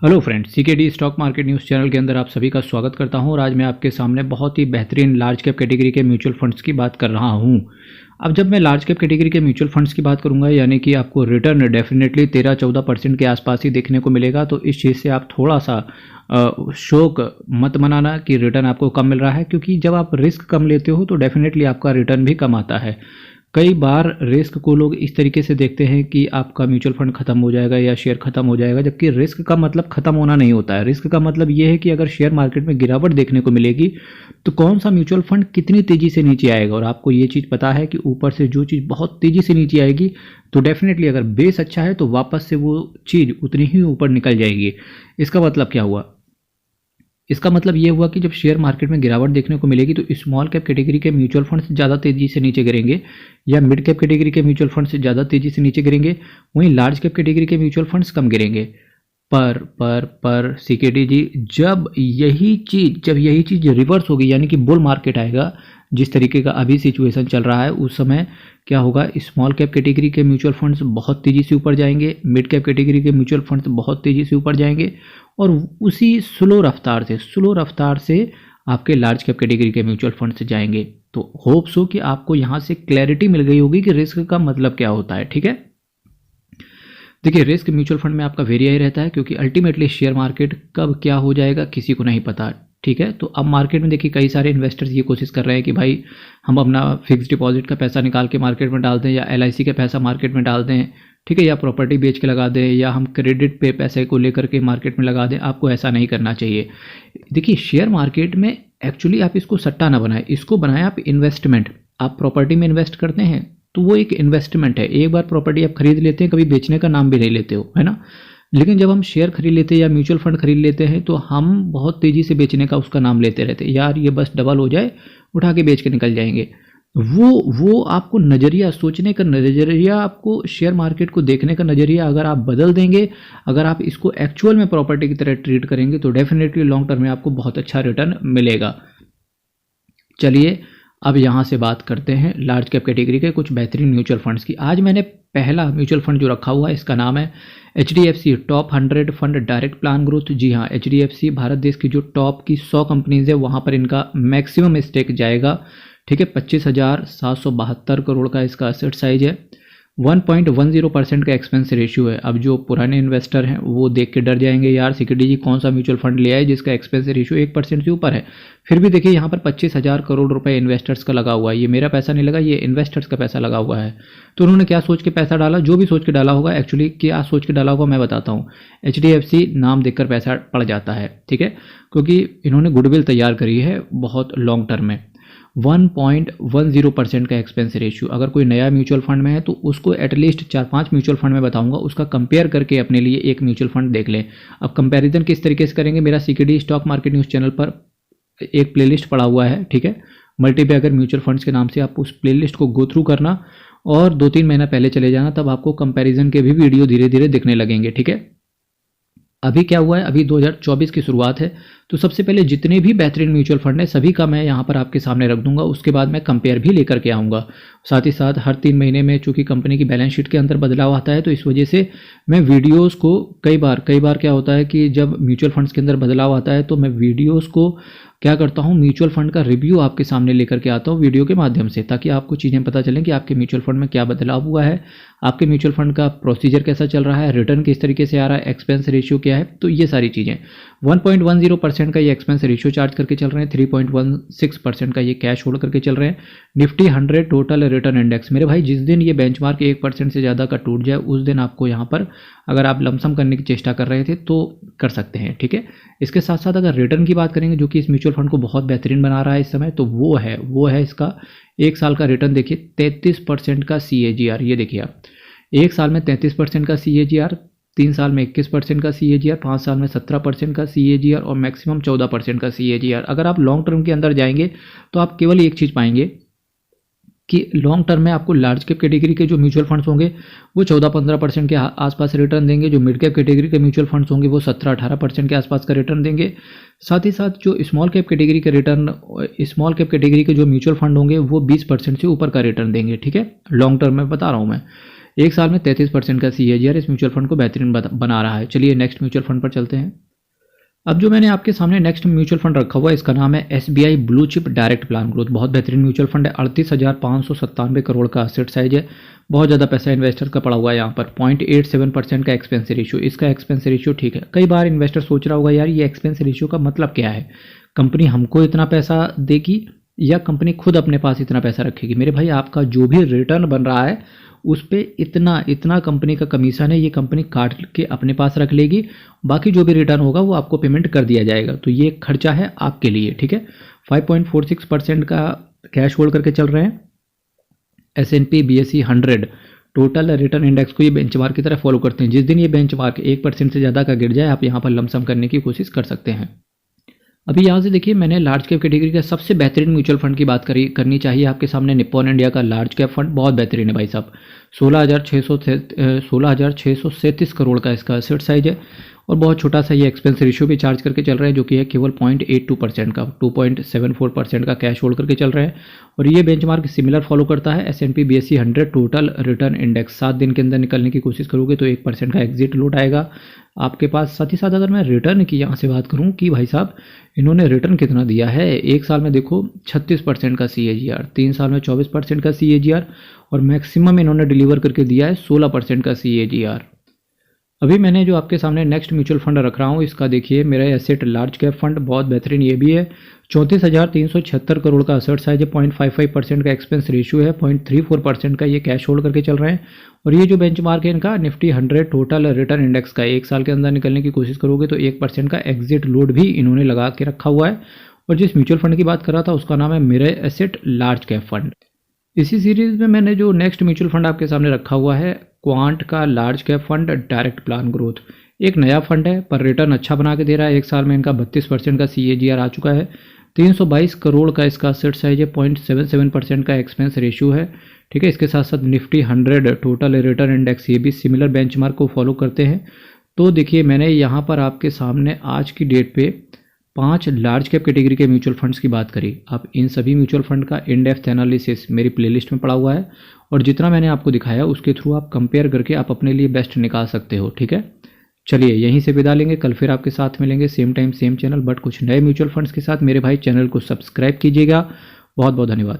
Hello friends, CKD stock market news channel के अंदर आप सभी का स्वागत करता हूं और आज मैं आपके सामने बहुत ही बेहतरीन लार्ज कैप कैटेगरी के म्यूचुअल फंड्स की बात कर रहा हूं। अब जब मैं लार्ज कैप कैटेगरी के म्यूचुअल फंड्स की बात करूंगा यानी कि आपको रिटर्न डेफिनेटली 13-14% के आसपास ही देखने को मिलेगा, तो इस चीज़ से आप थोड़ा सा शौक मत मनाना कि रिटर्न आपको कम मिल रहा है, क्योंकि जब आप रिस्क कम लेते हो तो डेफिनेटली आपका रिटर्न भी कम आता है। कई बार रिस्क को लोग इस तरीके से देखते हैं कि आपका म्यूचुअल फंड खत्म हो जाएगा या शेयर खत्म हो जाएगा, जबकि रिस्क का मतलब खत्म होना नहीं होता है। रिस्क का मतलब ये है कि अगर शेयर मार्केट में गिरावट देखने को मिलेगी तो कौन सा म्यूचुअल फंड कितनी तेजी से नीचे आएगा, और आपको ये चीज़ पता है कि ऊपर से जो चीज़ बहुत तेजी से नीचे आएगी तो डेफिनेटली अगर बेस अच्छा है तो वापस से वो चीज़ उतनी ही ऊपर निकल जाएगी। इसका मतलब क्या हुआ? इसका मतलब ये हुआ कि जब शेयर मार्केट में गिरावट देखने को मिलेगी तो स्मॉल कैप कैटेगरी के म्यूचुअल फंड्स ज़्यादा तेजी से नीचे गिरेंगे या मिड कैप कैटेगरी के म्यूचुअल फंड्स ज़्यादा तेजी से नीचे गिरेंगे, वहीं लार्ज कैप कैटेगरी के म्यूचुअल फंड्स कम गिरेंगे। पर सीकेडी जी, जब यही चीज़ रिवर्स होगी यानी कि बुल मार्केट आएगा, जिस तरीके का अभी सिचुएशन चल रहा है, उस समय क्या होगा? स्मॉल कैप कैटेगरी के म्यूचुअल फंड्स बहुत तेज़ी से ऊपर जाएंगे, मिड कैप कैटेगरी के म्यूचुअल फंड्स बहुत तेज़ी से ऊपर जाएंगे और उसी स्लो रफ्तार से आपके लार्ज कैप कैटेगरी के म्यूचुअल फंड से जाएंगे। तो होप्स हो कि आपको यहाँ से क्लैरिटी मिल गई होगी कि रिस्क का मतलब क्या होता है। ठीक है, देखिए, रिस्क म्यूचुअल फंड में आपका वेरिया ही रहता है, क्योंकि अल्टीमेटली शेयर मार्केट कब क्या हो जाएगा किसी को नहीं पता। ठीक है, तो अब मार्केट में देखिए कई सारे इन्वेस्टर्स ये कोशिश कर रहे हैं कि भाई हम अपना फिक्स डिपॉजिट का पैसा निकाल के मार्केट में डाल दें या LIC का पैसा मार्केट में डाल दें, ठीक है, या प्रॉपर्टी बेच के लगा दें, या हम क्रेडिट पे पैसे को लेकर के मार्केट में लगा दें। आपको ऐसा नहीं करना चाहिए। देखिए, शेयर मार्केट में एक्चुअली आप इसको सट्टा ना बनाएं, इसको बनाएं आप इन्वेस्टमेंट। आप प्रॉपर्टी में इन्वेस्ट करते हैं तो वो एक इन्वेस्टमेंट है। एक बार प्रॉपर्टी आप खरीद लेते हैं, कभी बेचने का नाम भी नहीं लेते हो, है ना। लेकिन जब हम शेयर खरीद लेते हैं या म्यूचुअल फंड खरीद लेते हैं तो हम बहुत तेज़ी से बेचने का उसका नाम लेते रहते हैं, यार ये बस डबल हो जाए, उठा के बेच के निकल जाएंगे। वो आपको नज़रिया, सोचने का नज़रिया, आपको शेयर मार्केट को देखने का नज़रिया अगर आप बदल देंगे, अगर आप इसको एक्चुअल में प्रॉपर्टी की तरह ट्रीट करेंगे तो डेफिनेटली लॉन्ग टर्म में आपको बहुत अच्छा रिटर्न मिलेगा। चलिए अब यहाँ से बात करते हैं लार्ज कैप कैटेगरी के कुछ बेहतरीन म्यूचुअल फंड्स की। आज मैंने पहला म्यूचुअल फंड जो रखा हुआ है इसका नाम है HDFC top 100 fund direct plan growth. जी हाँ, HDFC भारत देश की जो टॉप की 100 कंपनीज है वहाँ पर इनका मैक्सिमम स्टेक जाएगा। ठीक है, 25,772 करोड़ का इसका एसेट साइज है। 1.10% का एक्सपेंस रेशियो है। अब जो पुराने इन्वेस्टर हैं वो देख के डर जाएंगे, यार सीकेडी जी कौन सा म्यूचुअल फंड ले आए जिसका एक्सपेंस रेशियो 1% से ऊपर है। फिर भी देखिए यहाँ पर 25,000 करोड़ रुपए इन्वेस्टर्स का लगा हुआ है। ये मेरा पैसा नहीं लगा, ये इन्वेस्टर्स का पैसा लगा हुआ है। तो उन्होंने क्या सोच के पैसा डाला? जो भी सोच के डाला होगा, एक्चुअली क्या सोच के डाला होगा मैं बताता हूँ। HDFC नाम देखकर पैसा पड़ जाता है, ठीक है, क्योंकि इन्होंने गुडविल तैयार करी है बहुत लॉन्ग टर्म में। 1.10% का एक्सपेंस रेशियो। अगर कोई नया म्यूचुअल फंड में है तो उसको एटलीस्ट 4-5 म्यूचुअल फंड में बताऊंगा, उसका कंपेयर करके अपने लिए एक म्यूचुअल फंड देख लें। अब कंपैरिजन किस तरीके से करेंगे? मेरा CKD stock market news channel पर एक प्लेलिस्ट पड़ा हुआ है, ठीक है, मल्टीबैगर म्यूचुअल फंड्स के नाम से। आप उस प्लेलिस्ट को गो थ्रू करना और 2-3 महीना पहले चले जाना, तब आपको कंपैरिजन के भी वीडियो धीरे धीरे दिखने लगेंगे। ठीक है, अभी क्या हुआ है, अभी 2024 की शुरुआत है, तो सबसे पहले जितने भी बेहतरीन म्यूचुअल फंड है सभी का मैं यहाँ पर आपके सामने रख दूंगा। उसके बाद मैं कंपेयर भी लेकर के आऊँगा। साथ ही साथ हर 3 महीने में चूंकि कंपनी की बैलेंस शीट के अंदर बदलाव आता है तो इस वजह से मैं वीडियोस को कई बार क्या होता है कि जब म्यूचुअल फंड्स के अंदर बदलाव आता है तो मैं वीडियोस को क्या करता हूँ, म्यूचुअल फंड का रिव्यू आपके सामने लेकर के आता हूँ वीडियो के माध्यम से, ताकि आपको चीज़ें पता चलें कि आपके म्यूचुअल फंड में क्या बदलाव हुआ है, आपके म्यूचुअल फंड का प्रोसीजर कैसा चल रहा है, रिटर्न किस तरीके से आ रहा है, एक्सपेंस रेशियो क्या है। तो ये सारी चीज़ें 1.10% का ये एक्सपेंस रेशियो चार्ज करके चल रहे हैं, 3.16% का ये कैश होल्ड करके चल रहे हैं। निफ्टी 100 टोटल रिटर्न इंडेक्स, मेरे भाई जिस दिन ये बेंचमार्क 1% से ज़्यादा का टूट जाए उस दिन आपको यहाँ पर, अगर आप लमसम करने की चेष्टा कर रहे थे तो कर सकते हैं। ठीक है, इसके साथ साथ अगर रिटर्न की बात करेंगे जो कि इस म्यूचुअल फंड को बहुत बेहतरीन बना रहा है इस समय, तो वो है इसका 1 साल का रिटर्न। देखिए 33% का CAGR, ये देखिए आप 1 साल में 33% का CAGR, 3 साल में 21% का CAGR, 5 साल में 17% का CAGR और मैक्सिमम 14% का CAGR। अगर आप लॉन्ग टर्म के अंदर जाएंगे तो आप केवल एक चीज़ पाएंगे कि लॉन्ग टर्म में आपको लार्ज कैप कैटेगरी के जो म्यूचुअल फंड्स होंगे वो 14-15% के आसपास रिटर्न देंगे। जो मिड कैप कैटेगरी के म्यूचुअल फंड्स होंगे वो 17-18% के आसपास का रिटर्न देंगे। साथ ही साथ जो स्मॉल कैप कैटेगरी के जो म्यूचुअल फंड होंगे वो 20% से ऊपर का रिटर्न देंगे। ठीक है, लॉन्ग टर्म में बता रहा हूँ मैं। एक साल में 33% का CAGR इस म्यूचुअल फंड को बेहतरीन बना रहा है। चलिए नेक्स्ट म्यूचुअल फंड पर चलते हैं। अब जो मैंने आपके सामने नेक्स्ट म्यूचुअल फंड रखा हुआ है, इसका नाम है SBI blue chip direct plan growth. बहुत बेहतरीन म्यूचुअल फंड है। 38,597 करोड़ का असेट साइज है। बहुत ज़्यादा पैसा इन्वेस्टर का पड़ा हुआ है यहाँ पर। 0.87% का एक्सपेंस रेशियो। इसका एक्सपेंस रेशियो ठीक है। कई बार इन्वेस्टर सोच रहा होगा यार ये एक्सपेंस रेशियो का मतलब क्या है, कंपनी हमको इतना पैसा देगी या कंपनी खुद अपने पास इतना पैसा रखेगी। मेरे भाई आपका जो भी रिटर्न बन रहा है उस पर इतना कंपनी का कमीशन है, ये कंपनी काट के अपने पास रख लेगी। बाकी जो भी रिटर्न होगा वो आपको पेमेंट कर दिया जाएगा। तो ये खर्चा है आपके लिए, ठीक है। 5.46% का कैश होल्ड करके चल रहे हैं। S&P BSE 100 total return index को ये बेंचमार्क की तरह फॉलो करते हैं। जिस दिन ये बेंचमार्क 1% से ज़्यादा का गिर जाए, आप यहाँ पर लमसम करने की कोशिश कर सकते हैं। अभी यहाँ से देखिए, मैंने लार्ज कैप कैटेगरी का सबसे बेहतरीन म्यूचुअल फंड की बात करनी चाहिए आपके सामने। निप्पॉन इंडिया का लार्ज कैप फंड बहुत बेहतरीन है भाई साहब। 16,637 करोड़ का इसका एसेट साइज है और बहुत छोटा सा ये एक्सपेंस रेशियो भी चार्ज करके चल रहे हैं, जो कि है केवल 0.82% का। 2.74% का कैश होल्ड करके चल रहे हैं और ये बेंचमार्क सिमिलर फॉलो करता है S&P BSE 100 total return index. 7 दिन के अंदर निकलने की कोशिश करोगे तो 1% का एग्जिट लोड आएगा आपके पास। साथ ही साथ अगर मैं रिटर्न की यहाँ से बात करूँ कि भाई साहब इन्होंने रिटर्न कितना दिया है, एक साल में देखो 36% का CAGR, 3 साल में 24% का CAGR और मैक्सिमम इन्होंने डिलीवर करके दिया है 16% का CAGR। अभी मैंने जो आपके सामने नेक्स्ट म्यूचुअल फंड रख रहा हूँ, इसका देखिए मेरा एसेट लार्ज कैप फंड बहुत बेहतरीन ये भी है। 34,376 करोड़ का एसेट साइज है। 0.55% का एक्सपेंस रेशियो है। 0.34% का ये कैश होल्ड करके चल रहे हैं और ये जो बेंचमार्क है इनका निफ्टी 100 टोटल रिटर्न इंडेक्स का। एक साल के अंदर निकलने की कोशिश करोगे तो 1% का एग्जिट लोड भी इन्होंने लगा के रखा हुआ है। और जिस म्यूचुअल फंड की बात कर रहा था उसका नाम है मेरा एसेट लार्ज कैप फंड। इसी सीरीज में मैंने जो नेक्स्ट म्यूचुअल फंड आपके सामने रखा हुआ है, क्वांट का large cap fund direct plan growth. एक नया फंड है पर रिटर्न अच्छा बना के दे रहा है। एक साल में इनका 32% का CAGR आ चुका है। 322 करोड़ का इसका एसेट साइज है। 0.77% का एक्सपेंस रेशियो है, ठीक है। इसके साथ साथ निफ्टी 100 टोटल रिटर्न इंडेक्स ये भी सिमिलर बेंचमार्क को फॉलो करते हैं। तो देखिए मैंने यहाँ पर आपके सामने आज की डेट पे 5 लार्ज कैप कैटेगरी के म्यूचुअल फंड्स की बात करी। आप इन सभी म्यूचुअल फंड का इन डेप्थ एनालिसिस मेरी प्लेलिस्ट में पड़ा हुआ है और जितना मैंने आपको दिखाया उसके थ्रू आप कंपेयर करके आप अपने लिए बेस्ट निकाल सकते हो, ठीक है। चलिए यहीं से विदा लेंगे, कल फिर आपके साथ मिलेंगे same time same channel but कुछ नए म्यूचुअल फंड्स के साथ। मेरे भाई चैनल को सब्सक्राइब कीजिएगा। बहुत बहुत धन्यवाद।